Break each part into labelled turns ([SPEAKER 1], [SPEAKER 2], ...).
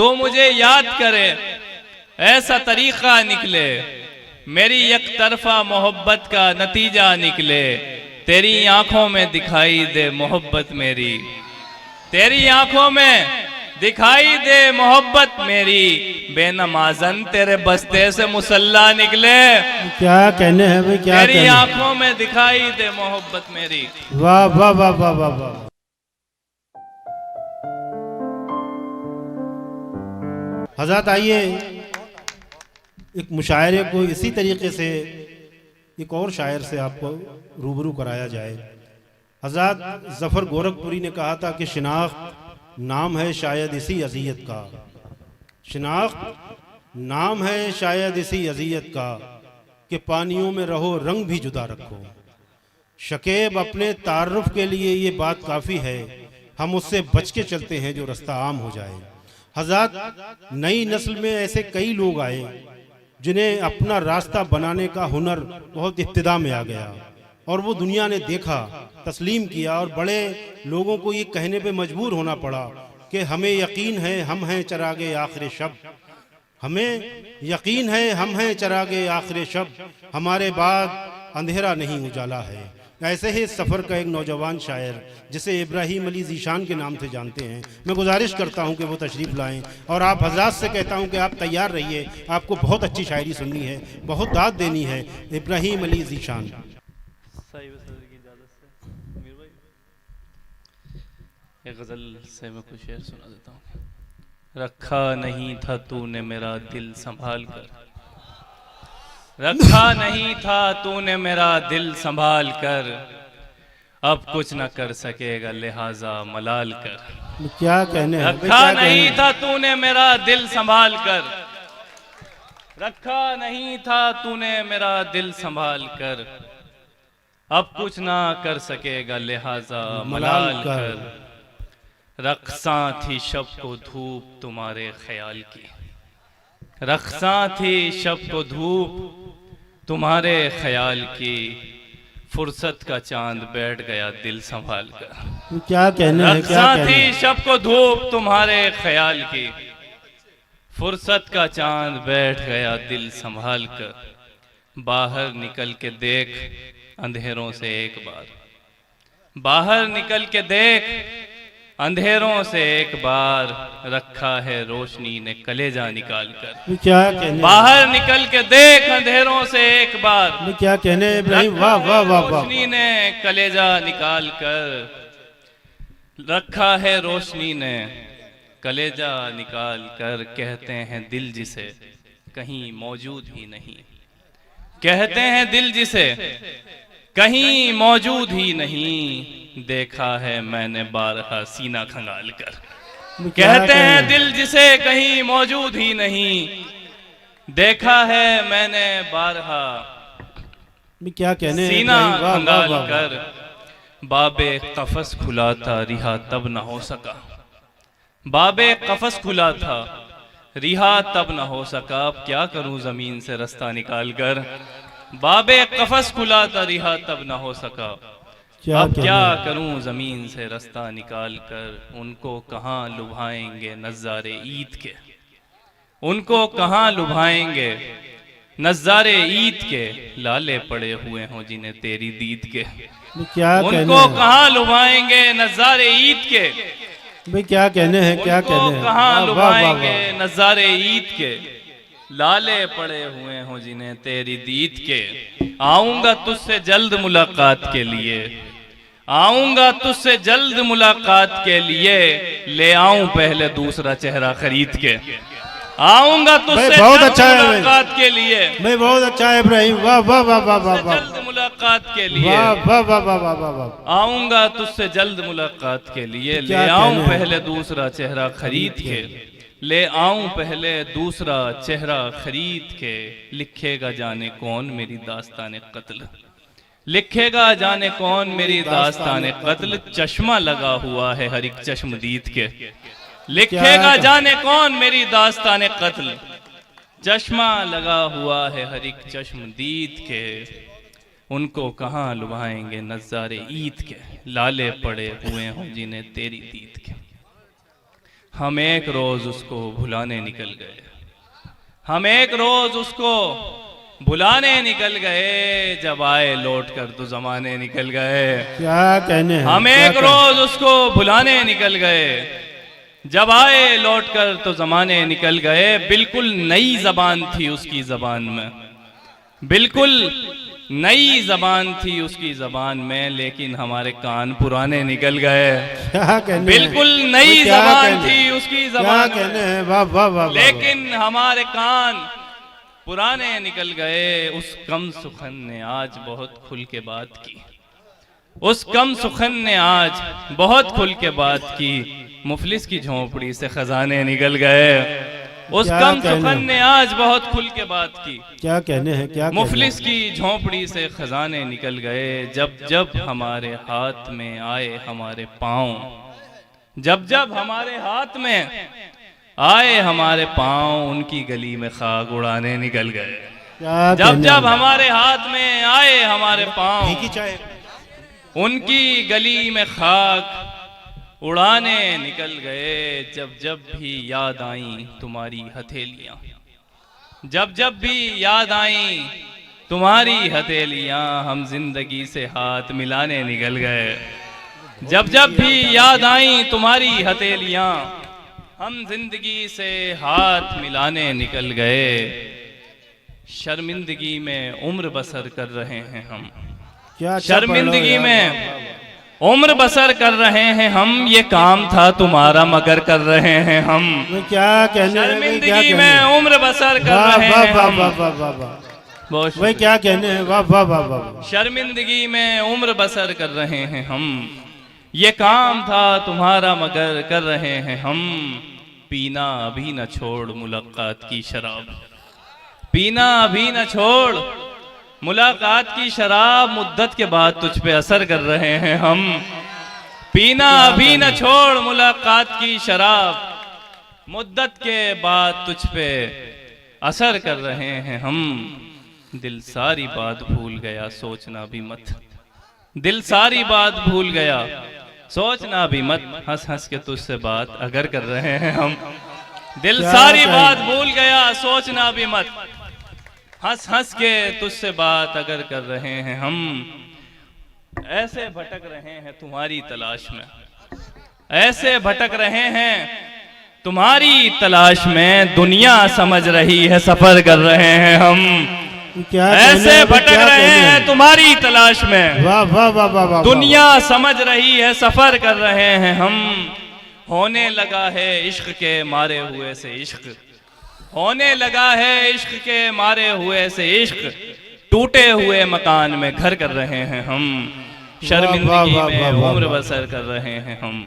[SPEAKER 1] तो मुझे याद करे, ऐसा तरीका निकले, मेरी एक तरफा मोहब्बत का नतीजा निकले। तेरी आंखों में दिखाई दे मोहब्बत मेरी, तेरी आंखों में दिखाई दे मोहब्बत मेरी, बेनमाज़न तेरे बस्ते से मुसल्ला निकले।
[SPEAKER 2] क्या कहने हैं भाई, क्या
[SPEAKER 1] तेरी आंखों में दिखाई दे मोहब्बत मेरी।
[SPEAKER 2] वाह वाह वाह वाह वाह वाह। हज़रत आइए एक मुशायरे को इसी तरीके से एक और शायर से आपको रूबरू कराया जाए। हज़रत ज़फ़र गोरखपुरी ने कहा था कि शिनाख्त नाम है शायद इसी अज़ियत का, शिनाख्त नाम है शायद इसी अज़ियत का, कि पानियों में रहो रंग भी जुदा रखो। शकीब अपने तारुफ के लिए ये बात काफ़ी है, हम उससे बच के चलते हैं जो रास्ता आम हो जाए। हज़रत नई नस्ल में ऐसे कई लोग आए जिन्हें अपना रास्ता बनाने का हुनर बहुत इब्तिदा में आ गया, और वो दुनिया ने देखा, तस्लीम किया, और बड़े लोगों को ये कहने पे मजबूर होना पड़ा कि हमें यकीन है हम हैं चरागे आखिर शब, हमें यकीन है हम हैं चरागे आखिर शब, हमारे बाद अंधेरा नहीं उजाला है। ऐसे ही सफ़र का एक नौजवान शायर जिसे इब्राहिम अली ज़ीशान के नाम से जानते हैं, मैं गुजारिश करता हूं कि वो तशरीफ़ लाएं, और आप हज़रात से कहता हूं कि आप तैयार रहिए, आपको बहुत अच्छी शायरी सुननी है, बहुत दाद देनी है। इब्राहिम अली ज़ीशान।
[SPEAKER 1] एक गज़ल से मैं कुछ शेर सुना देता हूँ। रखा नहीं था तूने मेरा दिल संभाल कर, रखा नहीं था तूने मेरा दिल संभाल कर, अब कुछ न कर सकेगा लिहाजा मलाल कर।
[SPEAKER 2] क्या कहने,
[SPEAKER 1] रखा नहीं था तूने मेरा दिल संभाल कर, रखा नहीं था तूने मेरा दिल संभाल कर, अब कुछ ना कर सकेगा लिहाजा मलाल कर। रक्सा थी शब को धूप तुम्हारे ख्याल की, रक्सा थी शब को धूप तुम्हारे ख्याल की, फुर्सत का चांद बैठ गया दिल संभाल कर।
[SPEAKER 2] क्या कहने हैं, क्या
[SPEAKER 1] रक्सा थी शब को धूप तुम्हारे ख्याल की, फुर्सत का चांद बैठ गया दिल संभाल कर। बाहर निकल के देख अंधेरों से एक बार, बाहर निकल के देख अंधेरों से एक बार, रखा है रोशनी ने कलेजा निकाल कर।
[SPEAKER 2] क्या कहने,
[SPEAKER 1] बाहर निकल के देख अंधेरों से एक बार,
[SPEAKER 2] क्या कहने इब्राहिम, वाह वाह वाह वाह।
[SPEAKER 1] रोशनी ने कलेजा निकाल कर, रखा है रोशनी ने कलेजा निकाल कर। कहते हैं दिल जिसे कहीं मौजूद ही नहीं, कहते हैं दिल जिसे कहीं मौजूद ही नहीं, देखा है मैंने बारहा सीना खंगाल कर। कहते हैं दिल जिसे कहीं मौजूद ही नहीं, देखा है मैंने बारहा
[SPEAKER 2] क्या कहने,
[SPEAKER 1] सीना खंगाल कर। बाबे कफस खुला था रिहा तब न हो सका, बाबे कफस खुला था रिहा तब न हो सका, अब क्या करूं जमीन से रास्ता निकाल कर। बाबे कफस खुला था रिहा तब न हो सका, अब क्या करूं जमीन से रास्ता निकाल कर। उनको कहाँ लुभाएंगे नज़ारे ईद के, उनको कहाँ लुभाएंगे नज़ारे ईद के, लाले पड़े हुए हों जिन्हें तेरी दीद के। उनको कहाँ लुभाएंगे नज़ारे ईद के,
[SPEAKER 2] भाई क्या कहने हैं, क्या कहने हैं,
[SPEAKER 1] कहाँ लुभाएंगे नज़ारे ईद के, लाले पड़े हुए हों जिन्हें तेरी दीद के। आऊंगा तुझसे जल्द मुलाकात के लिए, आऊंगा तुझसे जल्द मुलाकात के लिए, ले आऊं पहले दूसरा चेहरा खरीद के। आऊंगा तुझसे
[SPEAKER 2] बहुत अच्छा है
[SPEAKER 1] मुलाकात के लिए,
[SPEAKER 2] भाई बहुत अच्छा है इब्राहिम, वाह वाह वाह वाह वाह।
[SPEAKER 1] जल्द मुलाकात के लिए,
[SPEAKER 2] वाह वाह वाह वाह वाह वाह।
[SPEAKER 1] आऊंगा तुझसे जल्द मुलाकात के लिए, ले आऊं पहले दूसरा चेहरा खरीद के, ले आऊं पहले दूसरा चेहरा खरीद के। लिखेगा जाने कौन मेरी दास्ताने कत्ल, लिखेगा जाने कौन मेरी दास्ताने कत्ल, चश्मा लगा हुआ है हर एक चश्मदीद के। लिखेगा जाने कौन मेरी दास्ताने कत्ल, चश्मा लगा हुआ है हर एक चश्मदीद के। उनको कहाँ लुभाएंगे नज़ारे ईद के, लाले पड़े हुए हों जिन्हें तेरी दीद के। हम एक रोज उसको भुलाने निकल गए, हम एक रोज उसको भुलाने निकल गए, जब आए लौट कर तो जमाने निकल गए।
[SPEAKER 2] क्या कहने हैं,
[SPEAKER 1] हम
[SPEAKER 2] क्या
[SPEAKER 1] एक
[SPEAKER 2] कहने?
[SPEAKER 1] रोज उसको भुलाने निकल गए, जब आए लौट कर तो जमाने निकल गए। बिल्कुल नई जबान थी उसकी जबान में, बिल्कुल नई जबान थी उसकी जबान में, लेकिन हमारे कान पुराने निकल गए।
[SPEAKER 2] क्या कहने
[SPEAKER 1] बिल्कुल
[SPEAKER 2] हैं?
[SPEAKER 1] नई
[SPEAKER 2] क्या
[SPEAKER 1] जबान
[SPEAKER 2] कहने?
[SPEAKER 1] थी उसकी
[SPEAKER 2] क्या
[SPEAKER 1] जबान में,
[SPEAKER 2] कहने हैं, वाह वाह वाह वाह।
[SPEAKER 1] लेकिन हमारे कान पुराने निकल गए। उस कम सुखन ने आज बहुत खुल के बात की, उस कम सुखन ने आज बहुत खुल के बात की। मुफलिस की झोंपड़ी से खजाने निकल गए, उस
[SPEAKER 2] क्या
[SPEAKER 1] कम
[SPEAKER 2] कहने?
[SPEAKER 1] सुखन ने आज बहुत खुल के बात की।
[SPEAKER 2] क्या कहने हैं, क्या कहने?
[SPEAKER 1] मुफलिस की झोंपड़ी से खजाने निकल गए, जब जब हमारे हाथ में आए हमारे पाँव, जब जब हमारे हाथ में आए हमारे पाँव, उनकी गली में खाक उड़ाने निकल गए।
[SPEAKER 2] क्या
[SPEAKER 1] जब
[SPEAKER 2] कहने
[SPEAKER 1] जब
[SPEAKER 2] हैं?
[SPEAKER 1] हमारे हाथ में आए हमारे पाँव,
[SPEAKER 2] फीकी चाय।
[SPEAKER 1] उनकी गली में खाक उड़ाने निकल गए। जब जब भी याद आई तुम्हारी हथेलियां, जब जब भी याद आई तुम्हारी हथेलियां, हम जिंदगी से हाथ मिलाने निकल गए। जब जब भी याद आई तुम्हारी हथेलियां, हम जिंदगी से हाथ मिलाने निकल गए। शर्मिंदगी में उम्र बसर कर रहे हैं हम,
[SPEAKER 2] क्या अच्छा
[SPEAKER 1] शर्मिंदगी
[SPEAKER 2] पढ़ो यार,
[SPEAKER 1] में उम्र बसर कर रहे हैं हम, ये काम था तुम्हारा मगर कर रहे हैं हम।
[SPEAKER 2] मैं क्या कहने हैं, मैं क्या
[SPEAKER 1] शर्मिंदगी
[SPEAKER 2] कहने
[SPEAKER 1] में
[SPEAKER 2] हैं?
[SPEAKER 1] उम्र बसर कर
[SPEAKER 2] वाह
[SPEAKER 1] रहे
[SPEAKER 2] वाह
[SPEAKER 1] हैं
[SPEAKER 2] वाह
[SPEAKER 1] हम।
[SPEAKER 2] वाह वाह वाह वाह।
[SPEAKER 1] बहुत
[SPEAKER 2] वही क्या कहने हैं, वाह वाह वाह वाह वाह।
[SPEAKER 1] शर्मिंदगी में उम्र बसर कर रहे हैं हम, ये काम था तुम्हारा मगर कर रहे हैं हम। पीना अभी न छोड़ मुलाकात की शराब, पीना अभी न छोड़ मुलाकात की शराब, मुद्दत के बाद तुझ पे असर कर रहे हैं हम। पीना अभी न छोड़ मुलाकात की शराब, मुद्दत के बाद तुझ पे असर कर रहे हैं हम। दिल सारी बात भूल गया सोचना भी मत, दिल सारी बात भूल गया सोचना भी मत, हंस हंस के तुझसे बात अगर कर रहे हैं हम। दिल
[SPEAKER 2] क्या
[SPEAKER 1] सारी
[SPEAKER 2] कहें?
[SPEAKER 1] बात भूल गया सोचना भी मत, हंस हंस के तुझसे बात अगर कर रहे हैं हम। ऐसे भटक रहे हैं तुम्हारी तलाश में, ऐसे भटक रहे हैं तुम्हारी तलाश में, दुनिया समझ रही है सफर कर रहे हैं हम।
[SPEAKER 2] क्या कहने
[SPEAKER 1] ऐसे
[SPEAKER 2] हैं,
[SPEAKER 1] भटक
[SPEAKER 2] क्या
[SPEAKER 1] रहे
[SPEAKER 2] कहने
[SPEAKER 1] हैं
[SPEAKER 2] हैं?
[SPEAKER 1] तुम्हारी तलाश में,
[SPEAKER 2] वाह वाह वाह वाह वाह।
[SPEAKER 1] दुनिया समझ रही है सफर कर रहे हैं हम। होने लगा है इश्क के मारे हुए से इश्क, होने लगा है इश्क के मारे हुए से इश्क, टूटे हुए मकान में घर कर रहे हैं हम। शर्मिंदगी
[SPEAKER 2] वाह, वाह,
[SPEAKER 1] में
[SPEAKER 2] वाह, वाह,
[SPEAKER 1] उम्र
[SPEAKER 2] वाह।
[SPEAKER 1] बसर कर रहे हैं हम,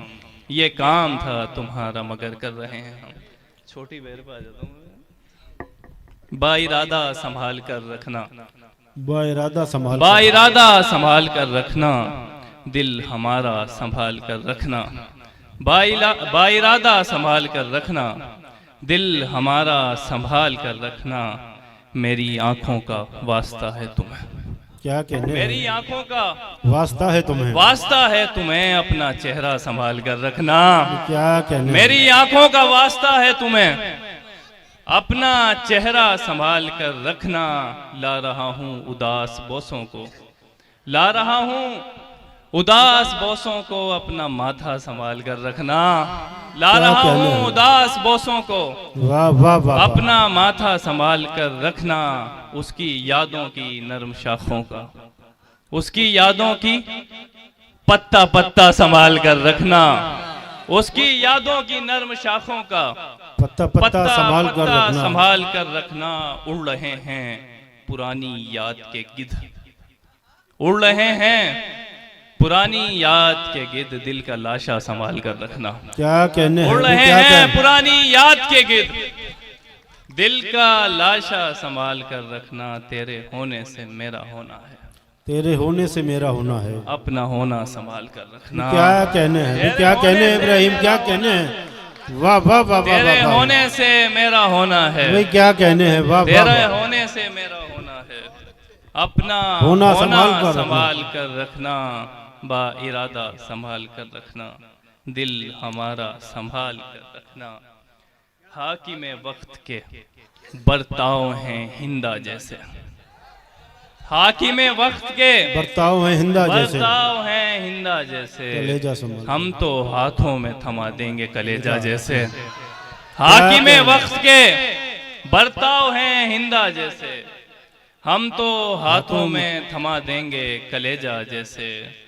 [SPEAKER 1] ये काम था तुम्हारा मगर कर रहे हैं हम। छोटी बेर पे आ जाता हूँ। बाइरादा संभाल कर रखना,
[SPEAKER 2] बाइरादा संभाल।
[SPEAKER 1] बाइरादा संभाल कर रखना, दिल हमारा संभाल कर रखना। बाइरादा संभाल कर रखना, दिल हमारा संभाल कर रखना। मेरी आंखों का वास्ता है तुम्हें,
[SPEAKER 2] क्या कहने
[SPEAKER 1] मेरी
[SPEAKER 2] हैं?
[SPEAKER 1] आंखों का
[SPEAKER 2] वास्ता है तुम्हें।
[SPEAKER 1] वास्ता है तुम्हें, अपना चेहरा संभाल कर रखना।
[SPEAKER 2] क्या कहने हैं?
[SPEAKER 1] मेरी आंखों का वास्ता है तुम्हें, अपना चेहरा संभाल कर रखना। ला रहा हूं उदास बोसों को, ला रहा हूं उदास बोसों को, अपना माथा संभाल कर रखना। ला
[SPEAKER 2] क्या
[SPEAKER 1] रहा
[SPEAKER 2] कहने
[SPEAKER 1] हूं
[SPEAKER 2] हैं?
[SPEAKER 1] उदास बोसों को,
[SPEAKER 2] वाह वाह वाह वाह।
[SPEAKER 1] अपना माथा संभाल कर रखना। उसकी यादों की नरम शाखों का, उसकी यादों की पत्ता पत्ता संभाल कर रखना। उसकी यादों की नरम शाखों का
[SPEAKER 2] पत्ता पत्ता संभाल कर
[SPEAKER 1] पत्ता
[SPEAKER 2] रखना।
[SPEAKER 1] संभाल कर रखना। उड़ रहे हैं पुरानी याद के गिद्ध, उड़ रहे हैं पुरानी याद के गिद्ध, दिल का लाशा संभाल कर रखना।
[SPEAKER 2] क्या कहने
[SPEAKER 1] उड़
[SPEAKER 2] हैं?
[SPEAKER 1] रहे
[SPEAKER 2] क्या
[SPEAKER 1] हैं
[SPEAKER 2] कहने?
[SPEAKER 1] पुरानी याद के गिद्ध, दिल का लाशा संभाल कर रखना। तेरे होने से मेरा होना है,
[SPEAKER 2] तेरे होने से मेरा होना है।
[SPEAKER 1] अपना होना संभाल कर रखना।
[SPEAKER 2] क्या कहने हैं? क्या कहने हैं इब्राहिम? क्या कहने हैं? वाह वाह वाह वाह
[SPEAKER 1] तेरे
[SPEAKER 2] वाह वाह।
[SPEAKER 1] होने से मेरा होना है,
[SPEAKER 2] भाई क्या कहने हैं? वाह वाह
[SPEAKER 1] तेरे
[SPEAKER 2] वाह।
[SPEAKER 1] होने से मेरा होना है। अपना
[SPEAKER 2] होना
[SPEAKER 1] होना
[SPEAKER 2] संभाल कर रखना।
[SPEAKER 1] संभाल कर रखना, बा इरादा संभाल कर रखना। दिल हमारा संभाल कर रखना। हाकिम वक्त के बर्ताव हैं हिंदा जैसे। हाकिम वक्त के
[SPEAKER 2] बर्ताव है हिंदा जैसे,
[SPEAKER 1] बर्ताव हैं हिंदा जैसे।
[SPEAKER 2] कलेजा संभाल।
[SPEAKER 1] हम तो हाथों में थमा देंगे कलेजा जैसे। हाकिम वक्त के बर्ताव हैं हिंदा जैसे। हम तो हाथों में थमा देंगे कलेजा जैसे।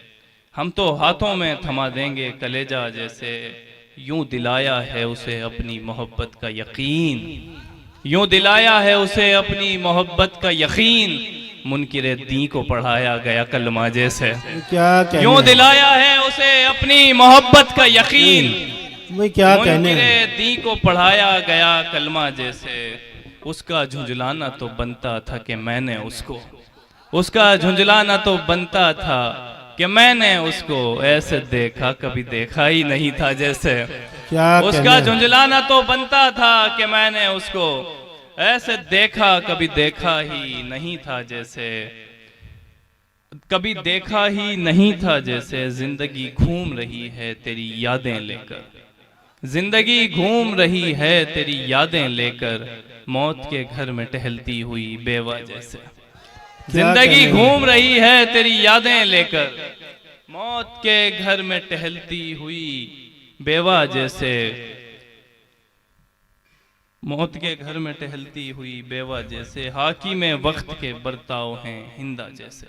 [SPEAKER 1] हम तो हाथों में थमा देंगे कलेजा जैसे। यूं दिलाया है उसे अपनी मोहब्बत का यकीन। यूं दिलाया है उसे अपनी मोहब्बत का यकीन। मुनकिर दी को पढ़ाया गया कलमा जैसे।
[SPEAKER 2] क्या कहने
[SPEAKER 1] यूं
[SPEAKER 2] हैं?
[SPEAKER 1] दिलाया है उसे अपनी मोहब्बत का यकीन।
[SPEAKER 2] भाई क्या कहने
[SPEAKER 1] मुनकिर
[SPEAKER 2] हैं?
[SPEAKER 1] दी को पढ़ाया गया कलमा जैसे। उसका झुंझलाना तो बनता था कि मैंने उसको, उसका झुंझलाना तो बनता था कि मैंने उसको ऐसे देखा कभी देखा ही नहीं था जैसे।
[SPEAKER 2] क्या
[SPEAKER 1] उसका
[SPEAKER 2] कहने हैं?
[SPEAKER 1] झुंझलाना तो बनता था कि मैंने उसको ऐसे देखा कभी देखा ही नहीं था जैसे। कभी देखा ही नहीं था जैसे। जिंदगी घूम रही है तेरी यादें लेकर। जिंदगी घूम रही है तेरी यादें लेकर। मौत के घर में टहलती हुई बेवा जैसे। जिंदगी
[SPEAKER 2] कहने हैं?
[SPEAKER 1] घूम रही है तेरी यादें लेकर। मौत के घर में टहलती हुई बेवा जैसे। मौत के घर में टहलती हुई बेवा जैसे। हाकिम वक्त के बर्ताव हैं हिंदा जैसे।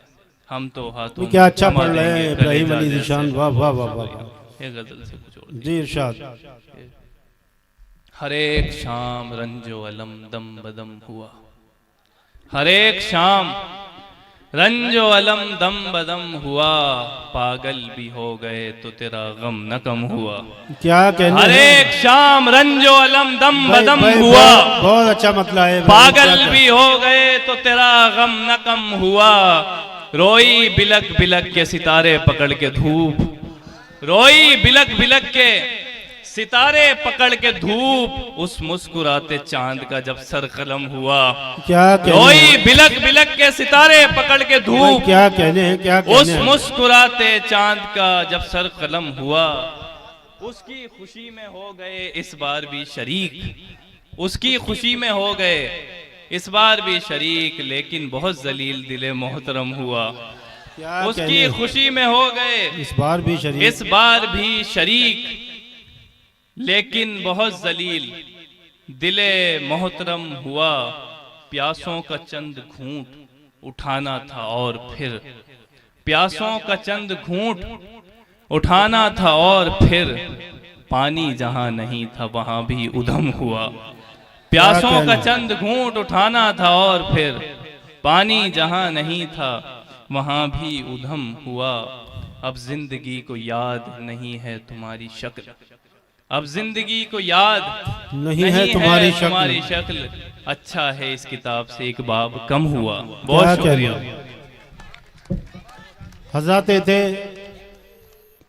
[SPEAKER 1] हम तो हाथों
[SPEAKER 2] क्या अच्छा
[SPEAKER 1] थमा
[SPEAKER 2] पढ़ रहे हैं
[SPEAKER 1] देंगे
[SPEAKER 2] इब्राहिम
[SPEAKER 1] कलेजा
[SPEAKER 2] अली
[SPEAKER 1] जैसे।
[SPEAKER 2] ज़ीशान, वाह वाह वाह वाह।
[SPEAKER 1] ये गजल से कुछ और।
[SPEAKER 2] जी इरशाद।
[SPEAKER 1] हर एक शाम रंजो अलम दम बदम हुआ। हर एक शाम रंजो अलम दम बदम हुआ। पागल भी हो गए तो तेरा गम न कम हुआ।
[SPEAKER 2] क्या कहने
[SPEAKER 1] हर
[SPEAKER 2] हैं?
[SPEAKER 1] एक शाम रंजो अलम दम
[SPEAKER 2] भाई-
[SPEAKER 1] बदम
[SPEAKER 2] भाई
[SPEAKER 1] हुआ।
[SPEAKER 2] बहुत अच्छा मतला है भाई,
[SPEAKER 1] पागल
[SPEAKER 2] क्या
[SPEAKER 1] भी हो गए तो तेरा गम न कम हुआ। रोई बिलक बिलक के सितारे पकड़ के धूप। रोई बिलक बिलक के सितारे पकड़ के धूप। उस मुस्कुराते चांद का जब सर कलम हुआ।
[SPEAKER 2] क्या कहने
[SPEAKER 1] रोई
[SPEAKER 2] हैं?
[SPEAKER 1] बिलक बिलक के सितारे पकड़ के
[SPEAKER 2] भाई
[SPEAKER 1] धूप।
[SPEAKER 2] क्या कहने हैं? क्या
[SPEAKER 1] उस
[SPEAKER 2] कहने हैं?
[SPEAKER 1] मुस्कुराते चांद का जब सर कलम हुआ। उसकी खुशी में हो गए इस बार भी शरीक। उसकी खुशी में हो गए इस बार भी शरीक। लेकिन बहुत जलील दिले मोहतरम हुआ।
[SPEAKER 2] क्या कहने
[SPEAKER 1] उसकी
[SPEAKER 2] हैं?
[SPEAKER 1] खुशी में हो गए
[SPEAKER 2] इस बार भी शरीफ।
[SPEAKER 1] इस बार भी शरीक। लेकिन बहुत जलील दिले मोहतरम हुआ। प्यासों का चंद घूंट उठाना था और फिर। प्यासों का चंद घूंट उठाना था और फिर। पानी जहां नहीं था वहां भी उधम हुआ। प्यासों
[SPEAKER 2] क्या
[SPEAKER 1] का
[SPEAKER 2] कहना?
[SPEAKER 1] चंद घूंट उठाना था और फिर। पानी जहां नहीं था वहां भी उधम हुआ। अब जिंदगी को याद नहीं है तुम्हारी शक्ल। अब जिंदगी को याद
[SPEAKER 2] नहीं है तुम्हारी
[SPEAKER 1] तुम्हारी
[SPEAKER 2] शक्ल।
[SPEAKER 1] शक्ल। अच्छा है इस किताब से एक बाब कम हुआ।
[SPEAKER 2] क्या
[SPEAKER 1] बहुत
[SPEAKER 2] कहना?
[SPEAKER 1] शुक्रिया।
[SPEAKER 2] हजरत थे,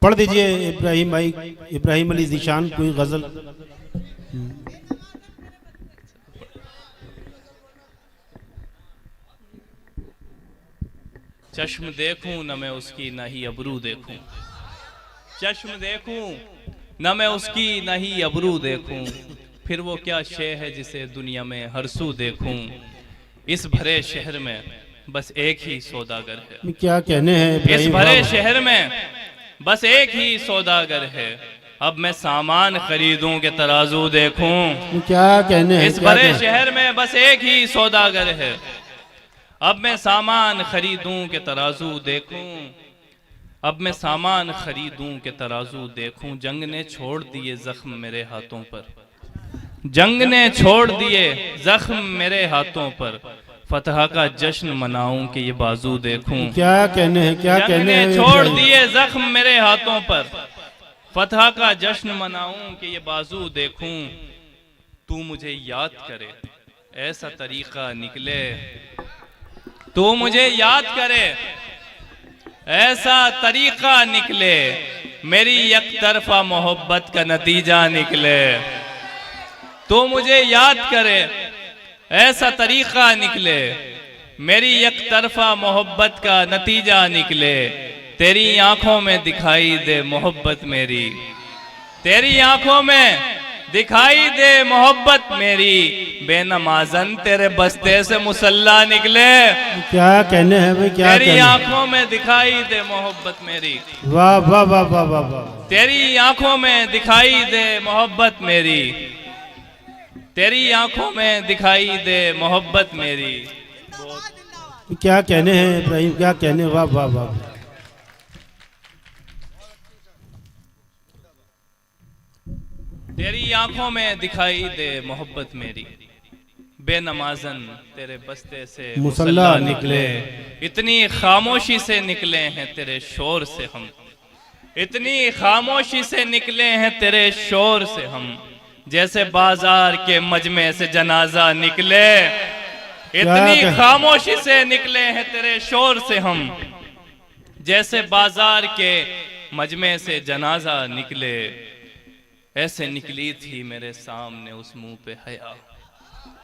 [SPEAKER 2] पढ़ दीजिए इब्राहिम भाई, इब्राहिम अली ज़ीशान कोई गजल।
[SPEAKER 1] चश्म देखूं न मैं उसकी न ही अबरू देखूं। चश्म देखूं न मैं उसकी न ही अबरू देखूं। फिर वो क्या शे है जिसे दुनिया में हर सू देखूं। इस भरे शहर में बस एक ही सौदागर है।
[SPEAKER 2] क्या कहने हैं
[SPEAKER 1] इस
[SPEAKER 2] इब्राहिम
[SPEAKER 1] भरे
[SPEAKER 2] बाबा?
[SPEAKER 1] शहर में बस एक ही सौदागर है। अब मैं सामान खरीदूं के तराजू देखूं।
[SPEAKER 2] क्या कहने हैं?
[SPEAKER 1] इस
[SPEAKER 2] क्या
[SPEAKER 1] भरे
[SPEAKER 2] कहने हैं?
[SPEAKER 1] शहर में बस एक ही सौदागर है। अब मैं सामान खरीदूं के तराजू देखूं। अब मैं सामान खरीदूं के तराजू देखूं। जंग ने छोड़ दिए जख्म मेरे हाथों पर। जंग ने छोड़ दिए जख्म मेरे हाथों पर। फतह का जश्न मनाऊं कि ये बाजू देखूं।
[SPEAKER 2] क्या कहने हैं? क्या
[SPEAKER 1] जंग
[SPEAKER 2] कहने
[SPEAKER 1] ने
[SPEAKER 2] हैं
[SPEAKER 1] छोड़
[SPEAKER 2] इब्राहिम?
[SPEAKER 1] दिए जख्म मेरे हाथों पर। फतह का जश्न मनाऊं कि ये बाजू देखूं। तू मुझे याद करे ऐसा तरीका निकले। तू मुझे याद करे ऐसा तरीका निकले। मेरी एक तरफा मोहब्बत का नतीजा निकले। तू मुझे याद करे ऐसा तरीका निकले। मेरी एक तरफा मोहब्बत का नतीजा निकले। तेरी आंखों में दिखाई दे मोहब्बत मेरी। तेरी आंखों में दिखाई दे मोहब्बत मेरी, बेनमाजन तेरे बस्ते से मुसल्ला निकले।
[SPEAKER 2] क्या कहने हैं भाई, क्या
[SPEAKER 1] तेरी
[SPEAKER 2] कहने?
[SPEAKER 1] आंखों में दिखाई दे मोहब्बत मेरी,
[SPEAKER 2] वाह वाह वाह वाह वाह वाह।
[SPEAKER 1] तेरी आंखों में दिखाई दे मोहब्बत मेरी, तेरी आंखों में दिखाई दे मोहब्बत मेरी।
[SPEAKER 2] क्या कहने हैं इब्राहिम, क्या कहने? वाह वाह वाह।
[SPEAKER 1] तेरी आंखों में दिखाई दे मोहब्बत मेरी, बेनमाजन तेरे बस्ते से
[SPEAKER 2] मुसल्ला
[SPEAKER 1] मुसल्ला निकले। इतनी खामोशी से निकले हैं तेरे शोर से हम, इतनी खामोशी से निकले हैं तेरे शोर से हम, जैसे बाजार के मजमे से जनाजा निकले। इतनी खामोशी से निकले हैं तेरे शोर से हम, जैसे बाजार के मजमे से जनाजा निकले। ऐसे निकली थी मेरे सामने उस मुंह पे हया,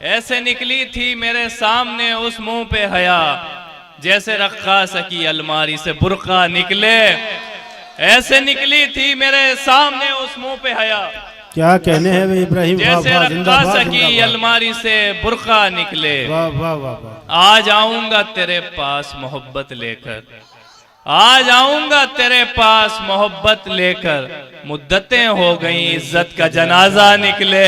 [SPEAKER 1] ऐसे निकली थी मेरे सामने उस मुंह पे हया, जैसे रक्कास की अलमारी से बुर्का निकले। ऐसे निकली थी मेरे सामने उस मुंह पे हया,
[SPEAKER 2] क्या कहने हैं भाई इब्राहिम?
[SPEAKER 1] जैसे रक्कास की अलमारी से बुर्का निकले।
[SPEAKER 2] वाह वाह वाह वाह।
[SPEAKER 1] आ जाऊंगा तेरे पास मोहब्बत लेकर, आ जाऊंगा तेरे पास मोहब्बत लेकर, मुद्दतें हो गई इज्जत का जनाजा निकले।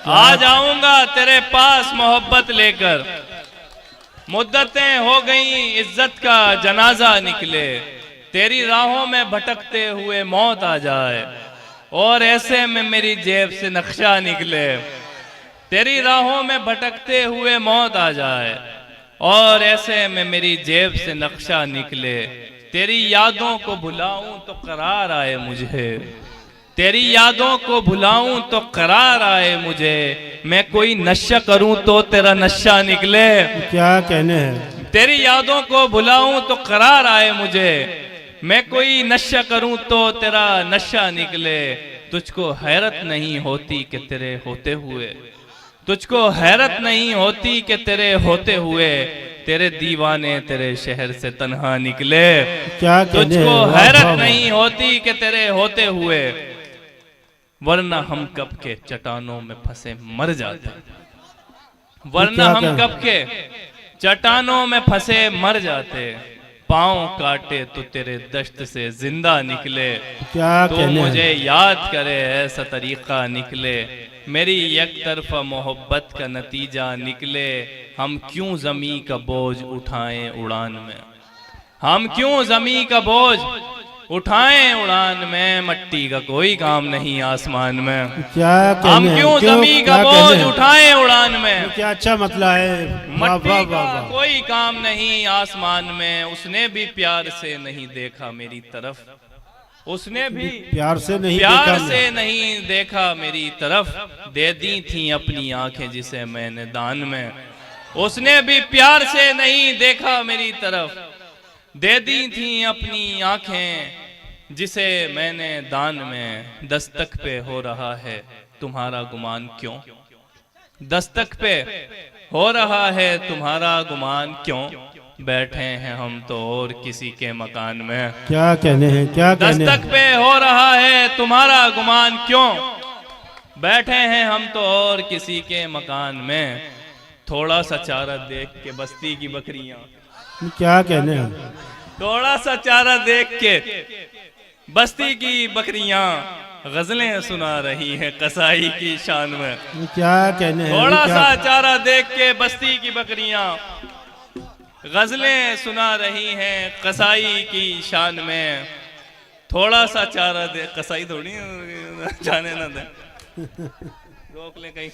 [SPEAKER 1] आ जाऊंगा तेरे पास मोहब्बत लेकर, मुद्दतें हो गई इज्जत का जनाजा निकले। तेरी राहों में भटकते हुए मौत आ जाए और ऐसे में मेरी जेब से नक्शा निकले। तेरी राहों में भटकते हुए मौत आ जाए और ऐसे में मेरी जेब से नक्शा निकले। तेरी यादों को भुलाऊं तो करार आए मुझे, तेरी यादों को भुलाऊं तो करार आए मुझे, मैं कोई नशा करूं तो तेरा नशा निकले।
[SPEAKER 2] क्या कहने हैं?
[SPEAKER 1] तेरी यादों को भुलाऊं तो करार आए मुझे, मैं कोई नशा करूं तो तेरा नशा निकले। तुझको हैरत नहीं होती कि तेरे होते हुए, तुझको हैरत नहीं होती कि तेरे होते हुए, तेरे दीवाने तेरे शहर से तन्हा निकले।
[SPEAKER 2] क्या कहने
[SPEAKER 1] तुझको
[SPEAKER 2] हैं? वाह,
[SPEAKER 1] हैरत
[SPEAKER 2] वाह,
[SPEAKER 1] नहीं होती कि तेरे होते हुए, वरना हम कब के चट्टानों में फंसे मर जाते, वरना हम कब के चट्टानों में फंसे मर जाते। पांव काटे तो तेरे दश्त से जिंदा निकले,
[SPEAKER 2] क्या
[SPEAKER 1] तो
[SPEAKER 2] कहने हैं?
[SPEAKER 1] मुझे याद करे ऐसा तरीका निकले। मेरी एक तरफा मोहब्बत का नतीजा निकले। हम क्यों जमी का बोझ उठाएं उड़ान में, हम क्यों जमी का बोझ उठाएं उड़ान में, मट्टी का कोई काम नहीं आसमान में।
[SPEAKER 2] क्या कहने
[SPEAKER 1] हम
[SPEAKER 2] हैं?
[SPEAKER 1] क्यों जमी का
[SPEAKER 2] क्या
[SPEAKER 1] बोझ
[SPEAKER 2] कहने हैं?
[SPEAKER 1] उठाएं उड़ान में,
[SPEAKER 2] क्या अच्छा मतलब है। वाह
[SPEAKER 1] मट्टी
[SPEAKER 2] वाह
[SPEAKER 1] का
[SPEAKER 2] वाह वाह।
[SPEAKER 1] कोई काम नहीं आसमान में। उसने भी प्यार से नहीं देखा मेरी तरफ, उसने भी
[SPEAKER 2] प्यार से नहीं
[SPEAKER 1] प्यार
[SPEAKER 2] देखा
[SPEAKER 1] से नहीं देखा मेरी तरफ, दे दी थी अपनी आंखें जिसे मैंने दान में। उसने भी प्यार से नहीं देखा मेरी तरफ, दे दी थी अपनी आंखें जिसे मैंने दान में। दस्तक पे हो रहा है तुम्हारा गुमान क्यों, दस्तक पे हो रहा है तुम्हारा गुमान क्यों, बैठे हैं हम तो और किसी के मकान में।
[SPEAKER 2] क्या कहने हैं? क्या कहने
[SPEAKER 1] दस्तक
[SPEAKER 2] हैं?
[SPEAKER 1] पे हो रहा है तुम्हारा गुमान क्यों, बैठे हैं हम तो और किसी के मकान में। थोड़ा सा चारा देख के बस्ती की बकरियां,
[SPEAKER 2] क्या कहने हैं?
[SPEAKER 1] थोड़ा सा चारा देख के बस्ती की बकरियां गजलें सुना रही हैं कसाई की शान में।
[SPEAKER 2] क्या कहने हैं?
[SPEAKER 1] थोड़ा
[SPEAKER 2] क्या-
[SPEAKER 1] सा चारा देख के बस्ती की बकरियां गजलें सुना रही हैं कसाई की शान में। थोड़ा सा चारा दे, कसाई थोड़ी जाने ना दे, रोक ले कहीं।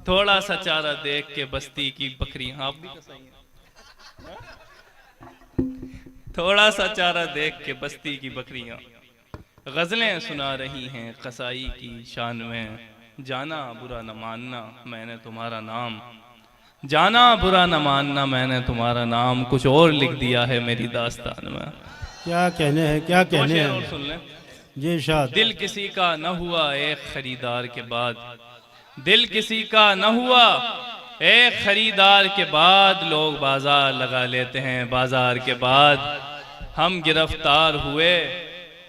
[SPEAKER 1] थोड़ा सा चारा देख के बस्ती की बकरियां, आप भी कसाई हैं? थोड़ा सा चारा देख के बस्ती की बकरियां गजलें सुना रही हैं कसाई की शान में। जाना बुरा न मानना मैंने तुम्हारा नाम, जाना बुरा न मानना मैंने तुम्हारा नाम, कुछ और लिख दिया है मेरी दास्तान में।
[SPEAKER 2] क्या कहने हैं? क्या
[SPEAKER 1] दो
[SPEAKER 2] कहने
[SPEAKER 1] शेर और
[SPEAKER 2] हैं?
[SPEAKER 1] सुन लें।
[SPEAKER 2] जी शाद।
[SPEAKER 1] दिल किसी का न हुआ एक खरीदार के बाद, दिल किसी का न हुआ एक खरीदार के बाद, लोग बाजार लगा लेते हैं बाजार के बाद। हम गिरफ्तार हुए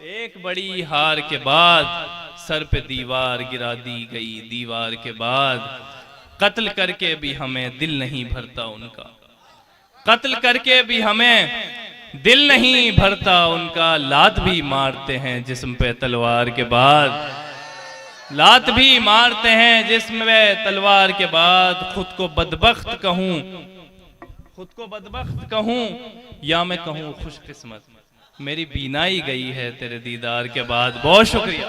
[SPEAKER 1] एक बड़ी हार के बाद सर पे दीवार गिरा दी गई, दीवार के बाद कत्ल करके भी हमें दिल नहीं भरता उनका, कत्ल करके भी हमें दिल नहीं भरता उनका। लात भी मारते हैं जिस्म पे तलवार के बाद, लात भी मारते हैं जिस्म पे तलवार के बाद। खुद को बदबख्त कहूं, खुद को बदबख्त कहूं या मैं कहूं खुशकिस्मत, मेरी बीनाई गई है तेरे दीदार के बाद। बहुत शुक्रिया।